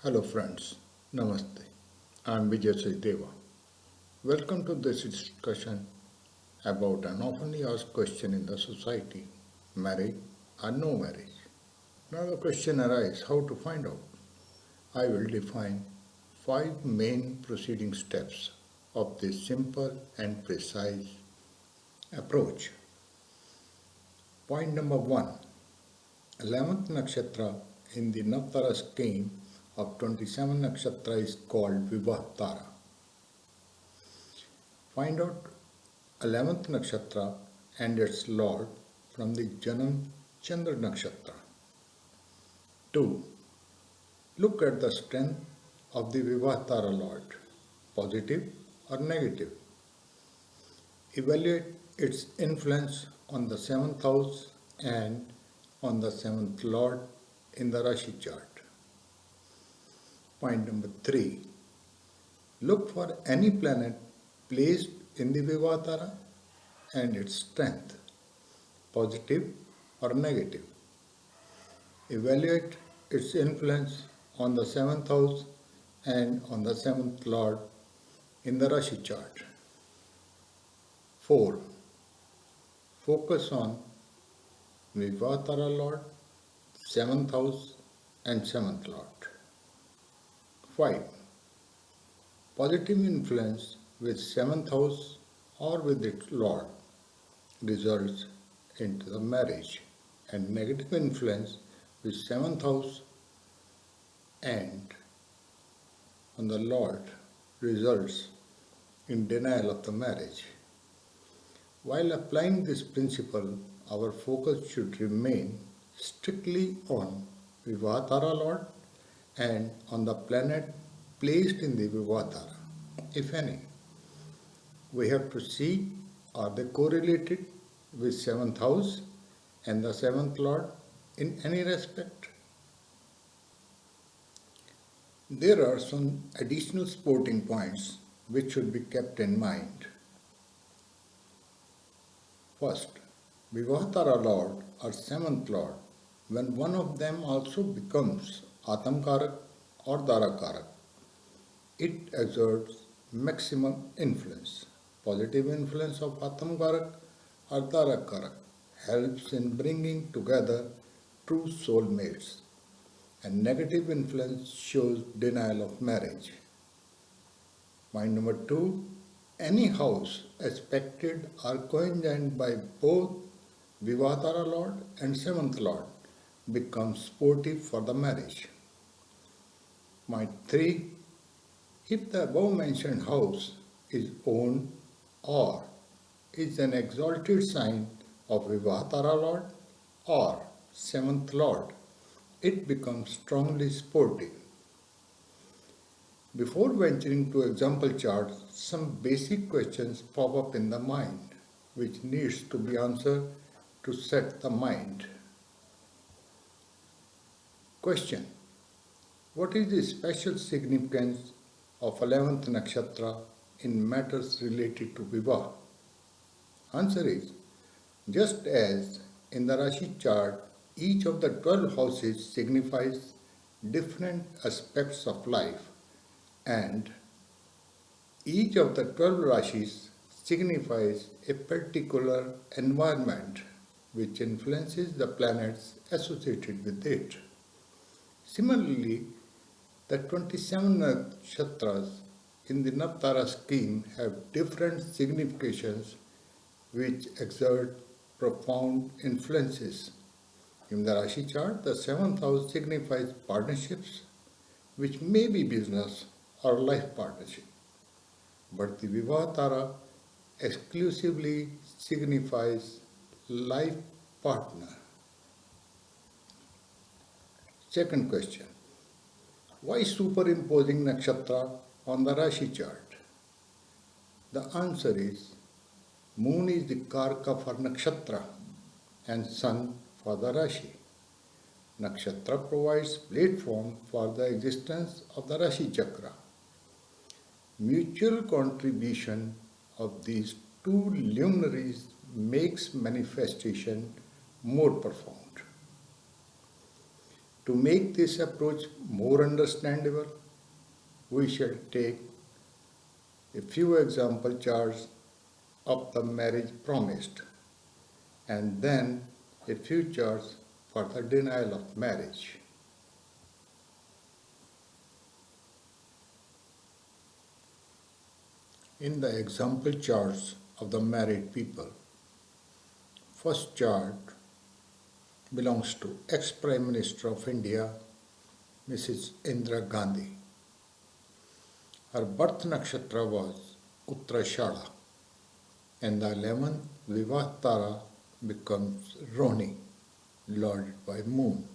Hello friends, Namaste. I am Vijay Sachdeva. Welcome to this discussion about an often asked question in the society, marriage or no marriage. Now the question arises how to find out. I will define 5 main proceeding steps of this simple and precise approach. Point number 1. 11th nakshatra in the Navtara scheme of 27 nakshatra is called Vivahtara. Find out 11th nakshatra and its lord from the Janam Chandra nakshatra. 2. Look at the strength of the Vivahtara lord, positive or negative. Evaluate its influence on the 7th house and on the 7th lord in the Rashi chart. Point number 3. Look for any planet placed in the Vivahtara and its strength, positive or negative. Evaluate its influence on the 7th house and on the 7th lord in the Rashi chart. 4. Focus on Vivahtara lord, 7th house and 7th lord. 5. Positive influence with 7th house or with its lord results into the marriage, and negative influence with 7th house and on the lord results in denial of the marriage. While applying this principle, our focus should remain strictly on Vivahtara lord and on the planet placed in the Vivahtara, if any. We have to see are they correlated with 7th house and the 7th lord in any respect. There are some additional sporting points which should be kept in mind. First, Vivahtara lord or 7th lord, when one of them also becomes Atamkarak or Darakarak, it exerts maximum influence. Positive influence of Atamkarak or Darakarak helps in bringing together true soulmates, and negative influence shows denial of marriage. Point number 2. Any house aspected or conjoined by both Vivahtara lord and 7th lord becomes sportive for the marriage. Point 3. If the above mentioned house is owned or is an exalted sign of Vivahtara lord or 7th lord, it becomes strongly sportive. Before venturing to example charts, some basic questions pop up in the mind which needs to be answered to set the mind. Question. What is the special significance of 11th nakshatra in matters related to Vivah? Answer is, just as in the Rashi chart, each of the 12 houses signifies different aspects of life, and each of the 12 Rashis signifies a particular environment which influences the planets associated with it. Similarly, the 27 nakshatras in the Navtara scheme have different significations which exert profound influences. In the Rashi chart, the 7th house signifies partnerships, which may be business or life partnership. But the Vivahtara exclusively signifies life partner. Second question. Why superimposing nakshatra on the Rashi chart? The answer is, Moon is the Karka for nakshatra and Sun for the Rashi. Nakshatra provides platform for the existence of the Rashi chakra. Mutual contribution of these two luminaries makes manifestation more profound. To make this approach more understandable, we shall take a few example charts of the marriage promised and then a few charts for the denial of marriage. In the example charts of the married people, first chart belongs to ex-Prime Minister of India, Mrs. Indira Gandhi. Her birth nakshatra was Uttarashada, and the 11th Vivah Tara becomes Rohini, lorded by moon.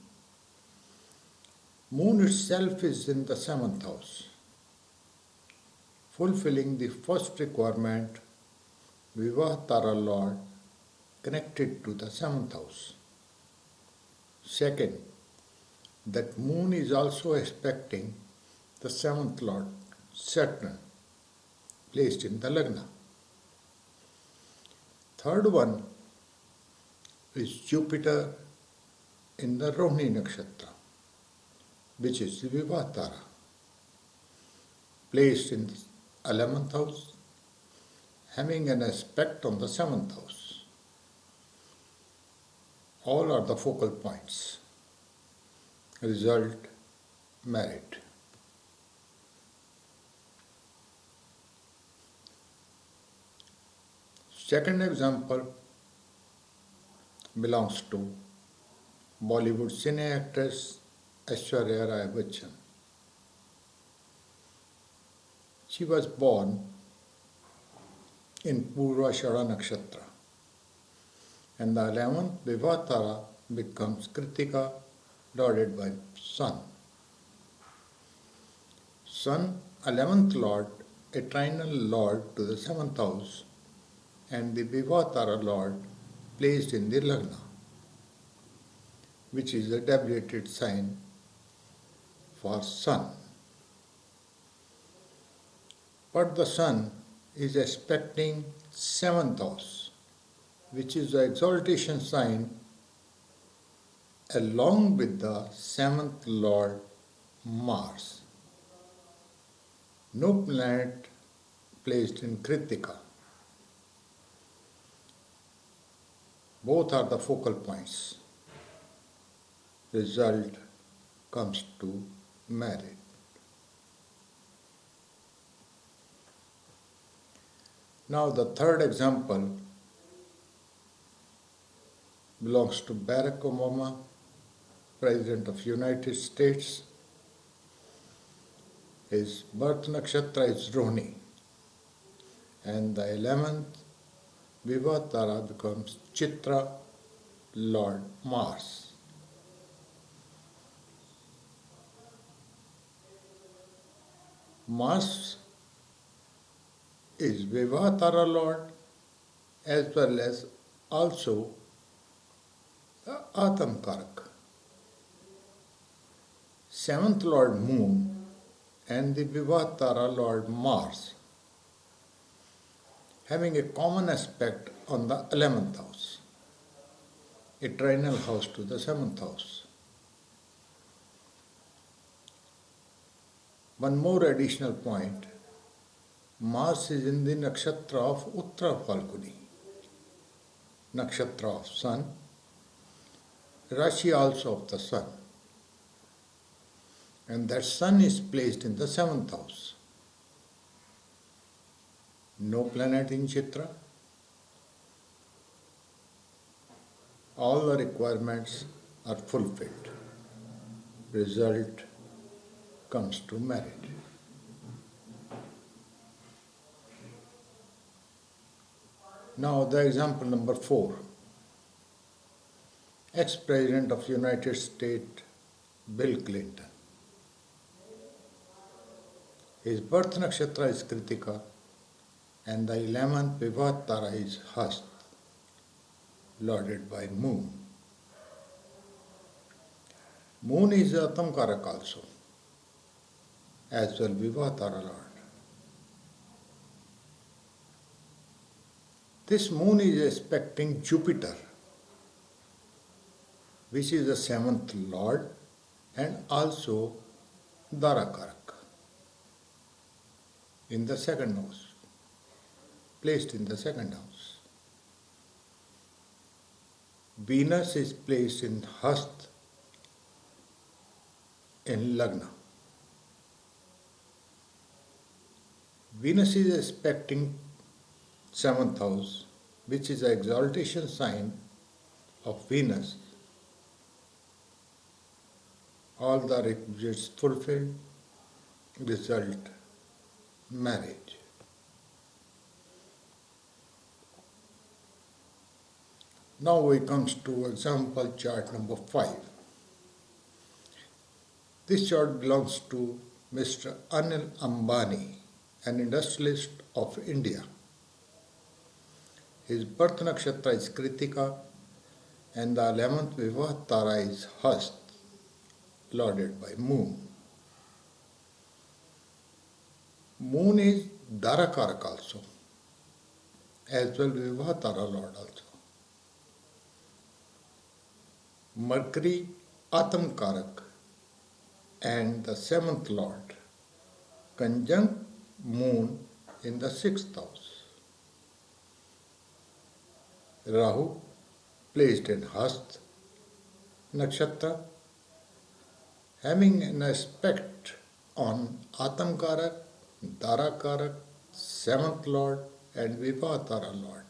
Moon itself is in the 7th house. Fulfilling the first requirement, Vivah Tara Lord connected to the 7th house. Second, that moon is also expecting the 7th Lord, Saturn, placed in the Lagna. Third one is Jupiter in the Rohini nakshatra, which is the Vivah Tara, placed in the 11th house, having an aspect on the 7th house. All are the focal points. Result, married. Second example belongs to Bollywood cine actress Aishwarya Rai Bachchan. She was born in Purvashada nakshatra, and the 11th Vivah Tara becomes Kritika, lorded by Sun. Sun, 11th Lord, a trinal Lord to the 7th house, and the Vivah Tara Lord placed in the Lagna, which is a deviated sign for Sun. But the Sun is aspecting 7th house, which is the exaltation sign along with the 7th Lord Mars. No planet placed in Kritika. Both are the focal points. Result comes to married. Now the third example belongs to Barack Obama, President of United States. His birth nakshatra is Rohini, and the 11th Vivah Tara becomes Chitra, Lord Mars. Mars is Vivah Tara Lord as well as also the Atam Karak. 7th Lord Moon and the Vivah Tara Lord Mars having a common aspect on the 11th house, a trinal house to the 7th house. One more additional point, Mars is in the nakshatra of Uttara Phalguni, nakshatra of Sun, Rashi also of the Sun, and that Sun is placed in the 7th house. No planet in Chitra. All the requirements are fulfilled. Result comes to marriage. Now the example number 4. Ex-President of United States Bill Clinton. His birth nakshatra is Kritika, and the 11th Vivah Tara is Hast, lorded by Moon. Moon is Atam Karak also, as well Vivah Tara Lord. This Moon is aspecting Jupiter, which is the 7th Lord and also Darakarak in the second house, placed in the second house. Venus is placed in Hast in Lagna. Venus is aspecting seventh house, which is the exaltation sign of Venus. All the requisites fulfilled, result marriage. Now we comes to example chart number 5. This chart belongs to Mr. Anil Ambani, an industrialist of India. His birth nakshatra is Kritika and the 11th Vivah Tara is Hast, lorded by moon. Moon is Darakarak also, as well Vivah Tara lord also. Mercury Atamkarak and the 7th lord conjunct moon in the 6th house. Rahu placed in Hast nakshatra having an aspect on Atamkarak, Darakarak, 7th lord and Vivatara lord.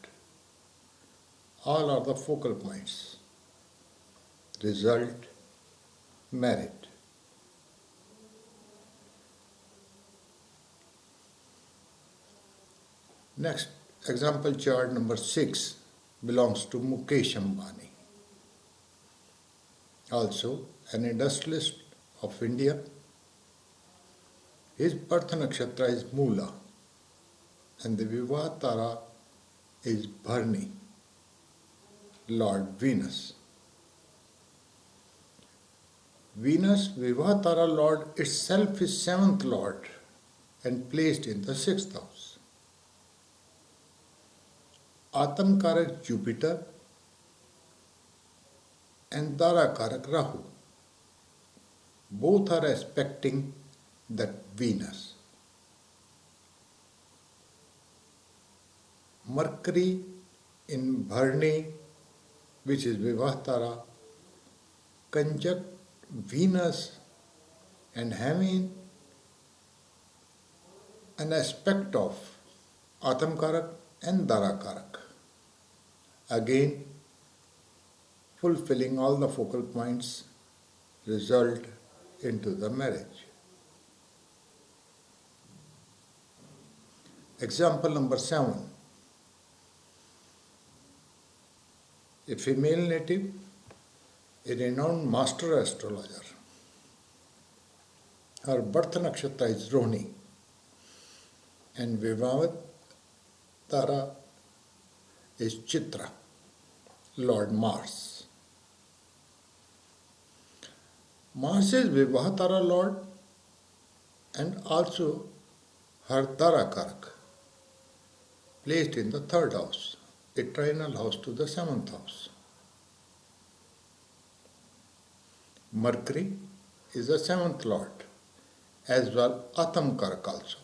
All are the focal points. Result married. Next example chart number 6 belongs to Mukesh Ambani, also an industrialist of India. His birth nakshatra is Mula and the Vivah Tara is Bharni, Lord Venus. Venus, Vivah Tara Lord itself is 7th Lord and placed in the 6th house. Atamkarak Jupiter and Darakarak Rahu. Both are aspecting that Venus. Mercury in Bharni, which is Vivah Tara, conjunct Venus and having an aspect of Atamkarak and Darakarak. Again, fulfilling all the focal points, result into the marriage. Example number 7. A female native, a renowned master astrologer. Her birth nakshatra is Rohini and Vivavat Tara is Chitra, Lord Mars. Mars is Vivahatara Lord and also her Darakarak, placed in the 3rd house, a trinal house to the 7th house. Mercury is the 7th Lord, as well Atamkarak also.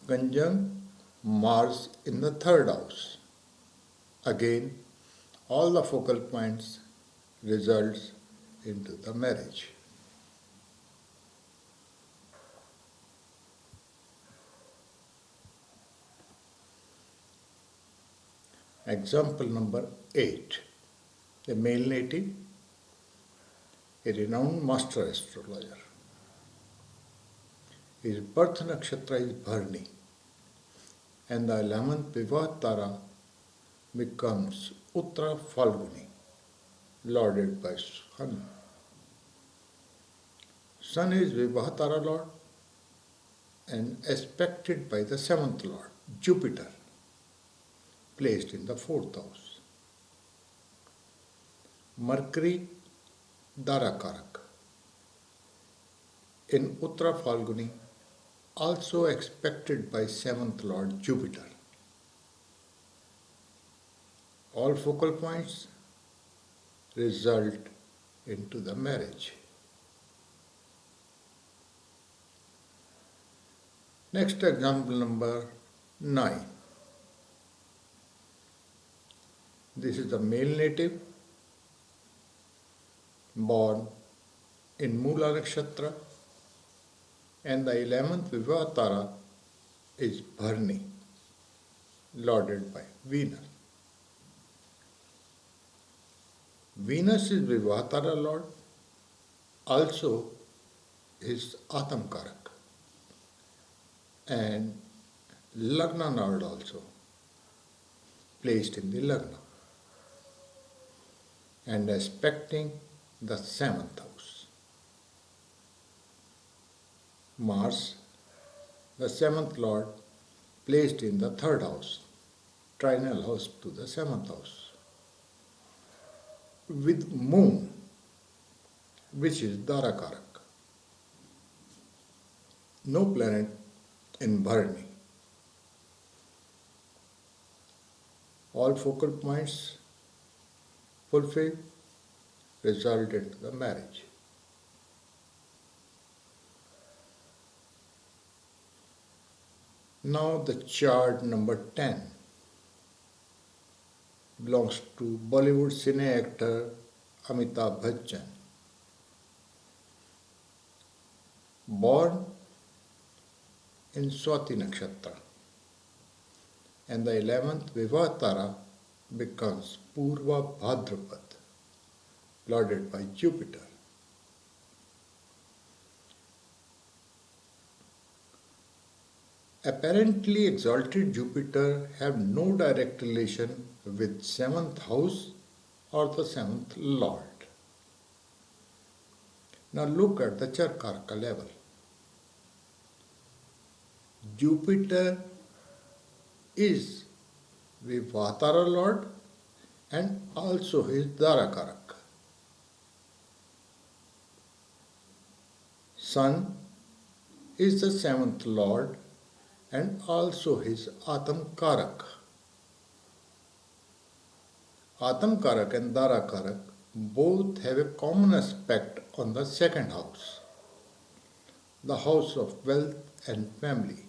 Conjunct Mars in the 3rd house. Again, all the focal points results into the marriage. Example number 8. A male native, a renowned master astrologer. His birth nakshatra is Bharni and the 11th Vivah Tara becomes Uttara Falguni, lorded by Sun. Sun is Vivah Tara Lord and aspected by the 7th Lord, Jupiter, placed in the 4th house. Mercury, Darakarak, in Uttara Falguni, also expected by 7th Lord Jupiter. All focal points result into the marriage. Next example number 9. This is the male native born in Mula Nakshatra, and the 11th Vivahtara is Bharni, lorded by Venus. Venus is Vivahtara lord, also his Atamkarak, and Lagna lord also, placed in the Lagna and aspecting the 7th house. Mars, the 7th lord, placed in the 3rd house, trinal house to the 7th house, with Moon, which is Dharakarak. No planet in Bharni. All focal points fulfilled, resulted in the marriage. Now the chart number 10 belongs to Bollywood cine actor Amitabh Bachchan. Born in Swati Nakshatra, and the 11th Vivahtara becomes Purva Bhadrapad, lorded by Jupiter. Apparently exalted Jupiter have no direct relation with 7th house or the 7th lord. Now look at the Charkarka level. Jupiter is Vivahtara lord and also his Dharakarak. Sun is the 7th lord and also his Atamkarak. Atamkarak and Dharakarak both have a common aspect on the 2nd house, the house of wealth and family.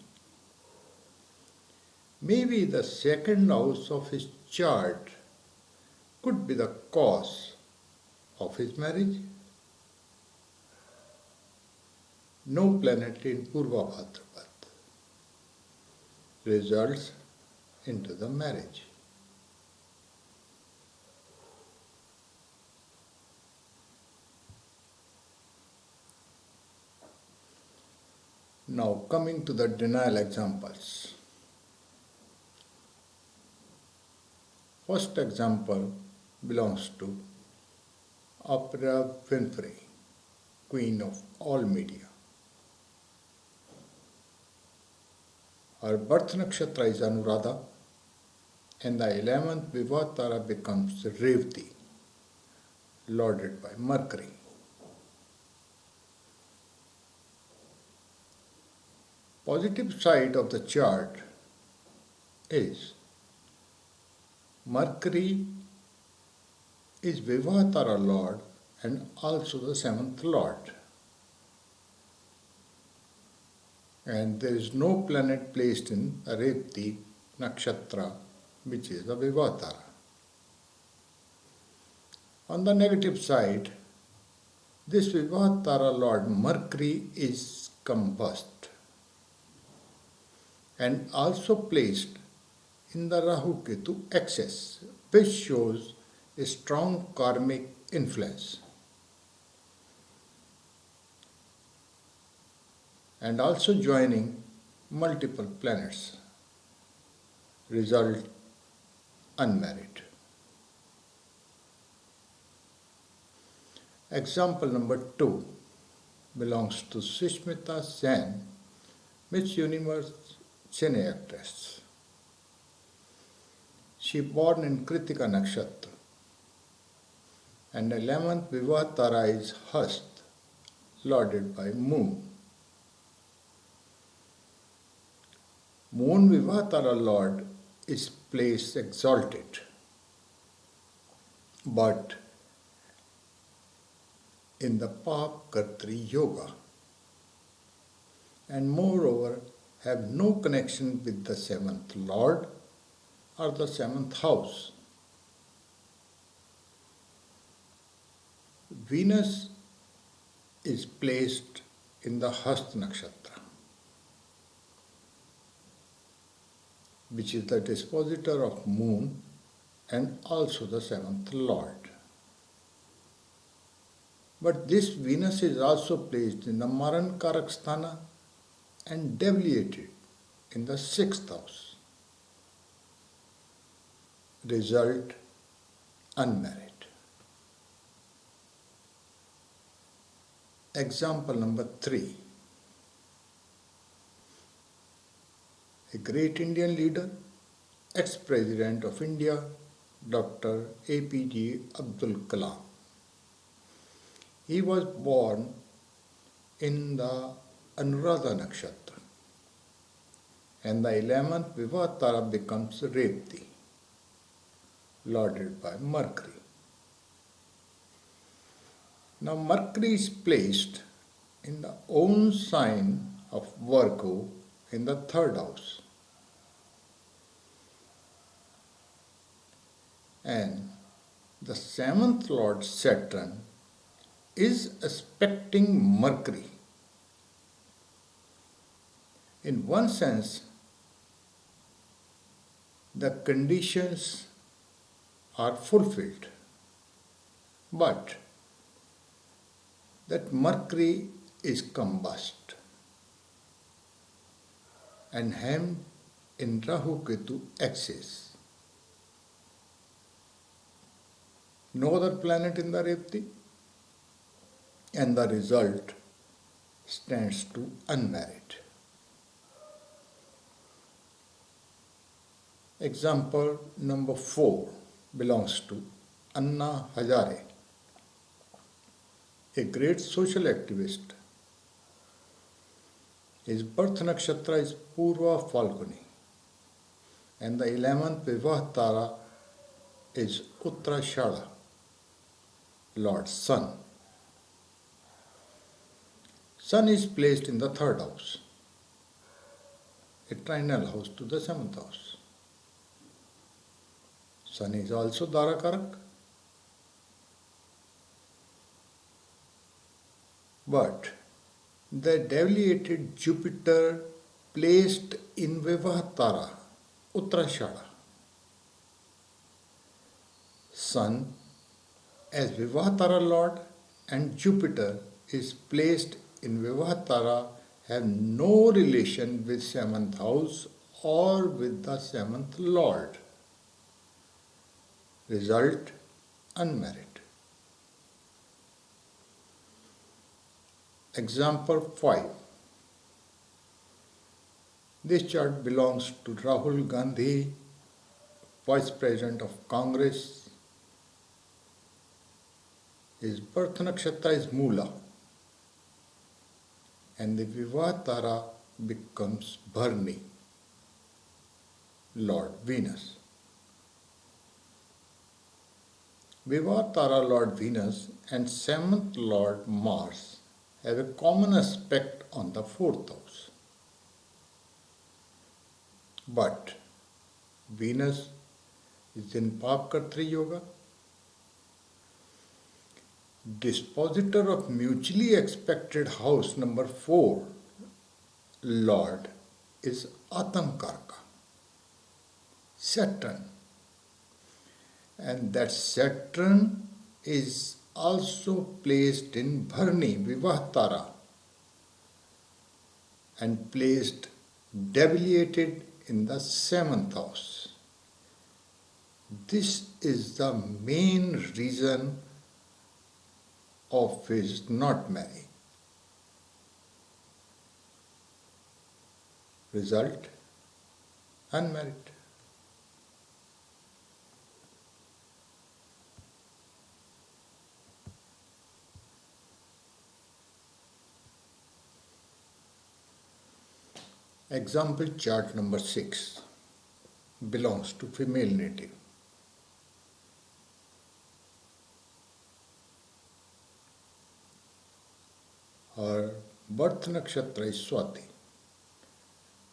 Maybe the 2nd house of his chart could be the cause of his marriage. No planet in Purva Bhadrapad results into the marriage. Now coming to the denial examples. First example belongs to Oprah Winfrey, queen of all media. Her birth nakshatra is Anuradha, and the 11th Vivahtara becomes Revati, lorded by Mercury. Positive side of the chart is Mercury is Vivahtara lord and also the 7th lord. And there is no planet placed in Revati nakshatra, which is the Vivahtara. On the negative side, this Vivahtara lord Mercury is combust and also placed in the Rahu Ketu axis, which shows a strong karmic influence. And also joining multiple planets. Result unmarried. Example number 2 belongs to Sushmita Sen, Miss Universe cine actress. She born in Kritika Nakshatra, and 11th Vivahtara is Hast, lorded by Moon. Moon Vivahtara lord is placed exalted, but in the Papkartri Yoga and moreover have no connection with the seventh lord or the seventh house. Venus is placed in the Hasta Nakshatra, which is the dispositor of moon and also the seventh lord. But this Venus is also placed in the Maran Karak and deviated in the sixth house. Result, unmarried. Example number 3. A great Indian leader, ex-President of India, Dr. APJ Abdul Kalam. He was born in the Anuradha Nakshatra and the 11th Vivahtara becomes Revati, lorded by Mercury. Now Mercury is placed in the own sign of Virgo in the third house. And the seventh lord Saturn is aspecting Mercury. In one sense, the conditions are fulfilled, but that Mercury is combust and hemmed in Rahu Ketu axis. No other planet in the Revati, and the result stands to unmarried. Example number 4 belongs to Anna Hazare, a great social activist. His birth nakshatra is Purva Falguni and the 11th Vivahtara is Uttarashada, Lord Sun. Sun is placed in the third house, a trinal house to the seventh house. Sun is also Dharakarak, but the deviated Jupiter placed in Vivahtara, Uttarashada. Sun as Vivahtara Lord and Jupiter is placed in Vivahtara have no relation with seventh house or with the seventh Lord. Result, unmarried. Example 5. This chart belongs to Rahul Gandhi, Vice President of Congress. His birth nakshatra is Mula and the Vivahtara becomes Bharni, Lord Venus. Vivahtara Lord Venus and seventh Lord Mars have a common aspect on the fourth house. But Venus is in Papkartri Yoga, dispositor of mutually expected house number 4, Lord is Atamkarka, Saturn. And that Saturn is also placed in Bharni, Vivahtara, and placed deviated in the seventh house. This is the main reason of his not marrying. Result, unmarried. Example chart number 6 belongs to female native. Her birth nakshatra is Swati,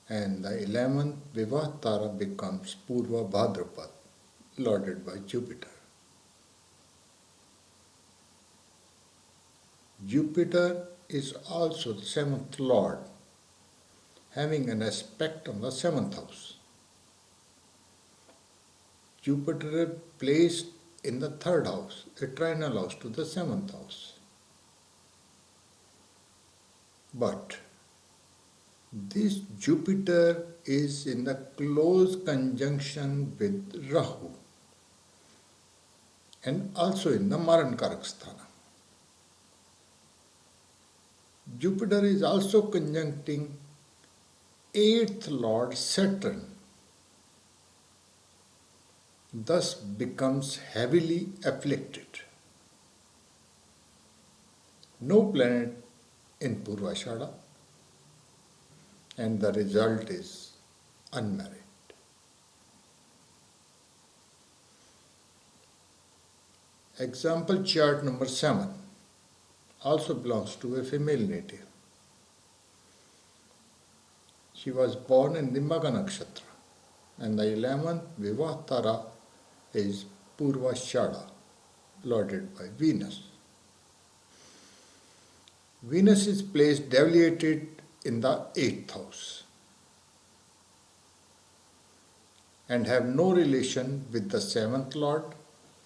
and the 11th Vivah Tara becomes Purva Bhadrapad, lorded by Jupiter. Jupiter is also the 7th lord, having an aspect on the 7th house. Jupiter is placed in the 3rd house, a trinal house to the 7th house. But this Jupiter is in the close conjunction with Rahu and also in the Marankarak Sthana. Jupiter is also conjuncting 8th Lord Saturn, thus becomes heavily afflicted. No planet in Purvashada, and the result is unmarried. Example chart number 7 also belongs to a female native. She was born in the Maga Nakshatra, and the 11th Vivah Tara is Purvashada, lorded by Venus. Venus is placed deviated in the 8th house and have no relation with the 7th lord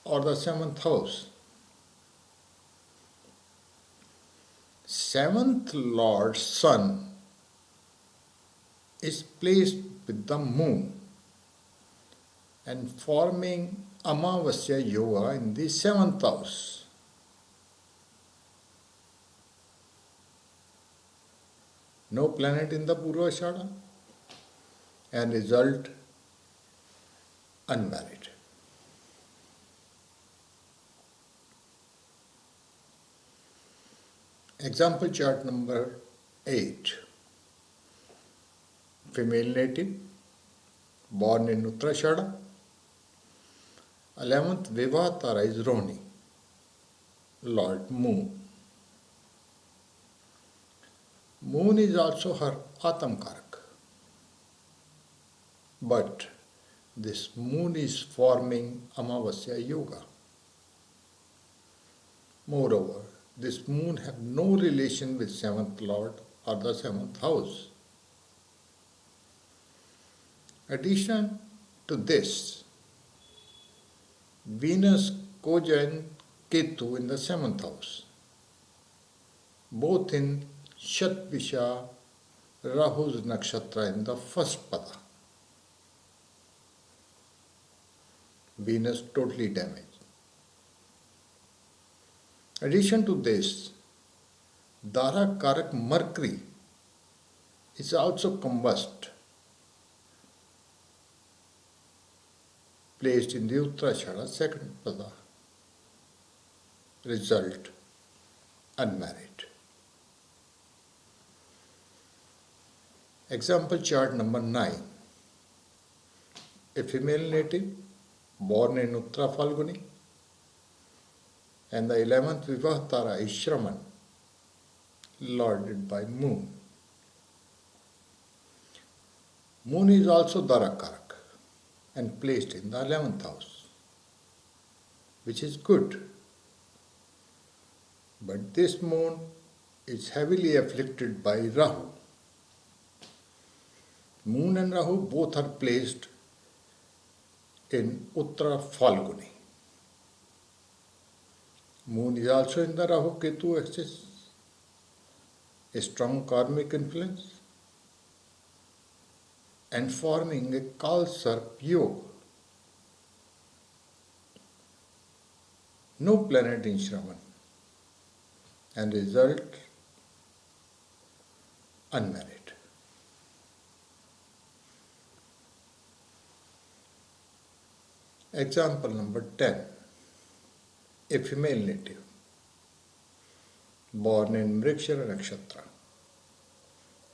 or the 7th house. 7th lord's sun is placed with the moon and forming Amavasya Yoga in the 7th house. No planet in the Purvashada, and result unmarried. Example chart number 8. Female native, born in Uttarashada. 11th Vivah Tara is Rohini, Lord Moon. Moon is also her Atamkarak. But this moon is forming Amavasya Yoga. Moreover, this moon have no relation with 7th lord or the 7th house. Addition to this, Venus co-joined Ketu in the 7th house, both in Shatvisha, Rahu's nakshatra in the 1st pada. Venus totally damaged. Addition to this, Dara Karak Mercury is also combust, placed in the Uttarashada 2nd pada. Result unmarried. Example chart number 9. A female native born in Uttara Falguni, and the 11th Vivah Tara is Shraman, lorded by moon. Moon is also Darakarak and placed in the 11th house, which is good. But this moon is heavily afflicted by Rahu. Moon and Rahu both are placed in Uttara Falguni. Moon is also in the Rahu Ketu axis, a strong karmic influence, and forming a Kal Sarp Yoga. No planet in Shravan, and result unmarried. Example number 10. A female native, born in Mrikshara Nakshatra,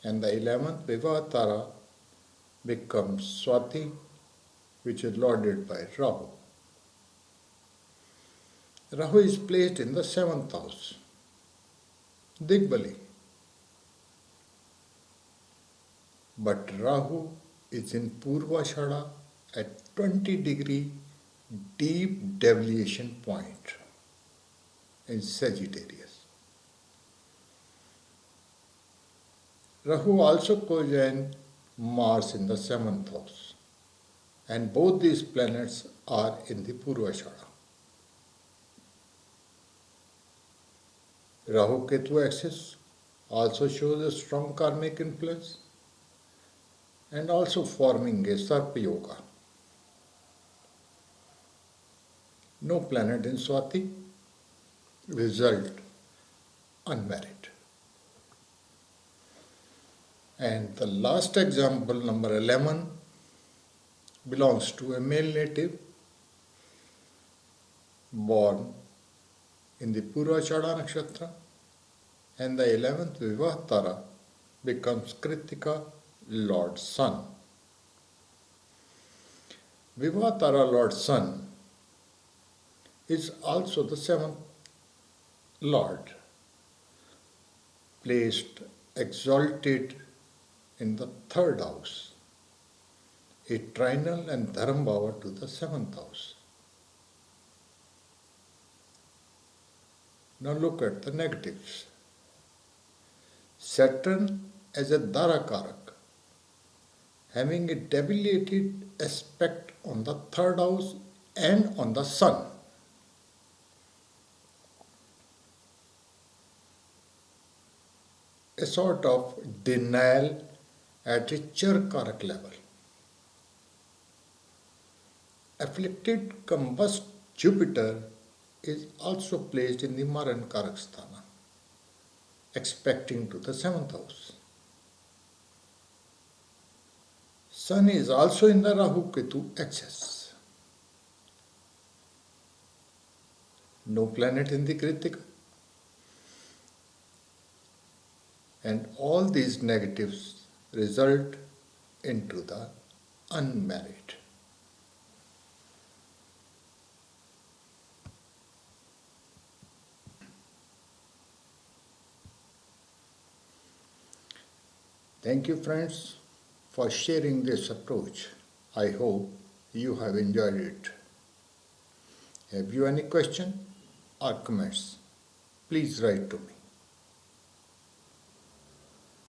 and the 11th Vivah Tara becomes Swati, which is lorded by Rahu. Rahu is placed in the 7th house, Digbali, but Rahu is in Purvashada at 20-degree deep deviation point in Sagittarius. Rahu also conjoins Mars in the 7th house, and both these planets are in the Purvashada. Rahu Ketu axis also shows a strong karmic influence and also forming a Sarpa Yoga. No planet in Swati, result unmarried. And the last example, number 11, belongs to a male native born in the Purvashada nakshatra, and the 11th Vivah Tara becomes Kritika, Lord Sun. Vivah Tara, Lord Sun, is also the 7th Lord, placed exalted in the 3rd house, a trinal and dharambhava to the 7th house. Now look at the negatives. Saturn as a Dharakarak, having a debilitated aspect on the 3rd house and on the Sun. A sort of denial at a Charkarak level. Afflicted combust Jupiter is also placed in the Maran Karakstana, expecting to the 7th house. Sun is also in the Rahu Ketu axis. No planet in the Kritika. And all these negatives result into the unmarried. Thank you, friends, for sharing this approach. I hope you have enjoyed it. Have you any question or comments? Please write to me.